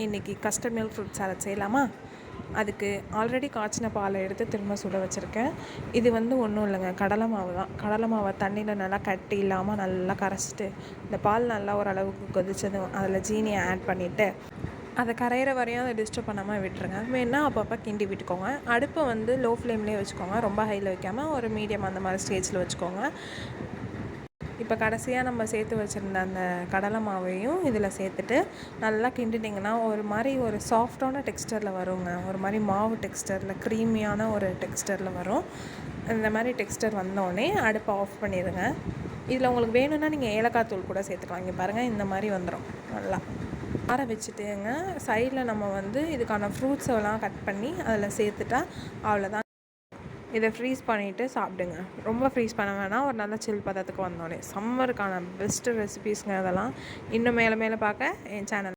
இன்றைக்கி custard milk fruit salad செய்யலாமா? அதுக்கு ஆல்ரெடி காய்ச்சின பாலை எடுத்து திரும்ப சுட வச்சுருக்கேன். இது ஒன்றும் இல்லைங்க, கடலை மாவு தான். கடலை மாவை தண்ணியில் நல்லா கட்டி இல்லாமல் நல்லா கரைச்சிட்டு, இந்த பால் நல்லா ஓரளவுக்கு கொதிச்சதும் அதில் ஜீனியை ஆட் பண்ணிவிட்டு, அதை கரையிற வரையும் அதை டிஸ்டர்ப் பண்ணாமல் விட்டுருங்க. வேணா அப்பப்போ கிண்டி விட்டுக்கோங்க. அடுப்பை லோ ஃப்ளேம்லேயே வச்சுக்கோங்க, ரொம்ப ஹையில் வைக்காமல் ஒரு மீடியம் அந்த மாதிரி ஸ்டேஜில் வச்சுக்கோங்க. இப்போ கடைசியாக நம்ம சேர்த்து வச்சுருந்த அந்த கடலை மாவையும் இதில் சேர்த்துட்டு நல்லா கிண்டிட்டிங்கன்னா ஒரு சாஃப்டான டெக்ஸ்டரில் வருங்க. ஒரு மாதிரி மாவு டெக்ஸ்டரில், க்ரீமியான ஒரு டெக்ஸ்டரில் வரும். இந்த மாதிரி டெக்ஸ்டர் வந்தோடனே அடுப்பை ஆஃப் பண்ணிடுங்க. இதில் உங்களுக்கு வேணும்னா நீங்கள் ஏலக்காய் தூள் கூட சேர்த்துக்கலாம். இங்கே பாருங்கள், இந்த மாதிரி வந்துடும். நல்லா ஆற வச்சுட்டுங்க சைடில் நம்ம இதுக்கான ஃப்ரூட்ஸ் எல்லாம் கட் பண்ணி அதில் சேர்த்துட்டா அவ்வளோதான். இதை ஃப்ரீஸ் பண்ணிவிட்டு சாப்பிடுங்க. ரொம்ப ஃப்ரீஸ் பண்ண வேணாம், ஒரு நல்ல சில் பதத்துக்கு வந்தோடனே. சம்மருக்கான பெஸ்ட்டு ரெசிபீஸ்ங்க இதெல்லாம். இன்னும் மேலே பார்க்க என் சேனல்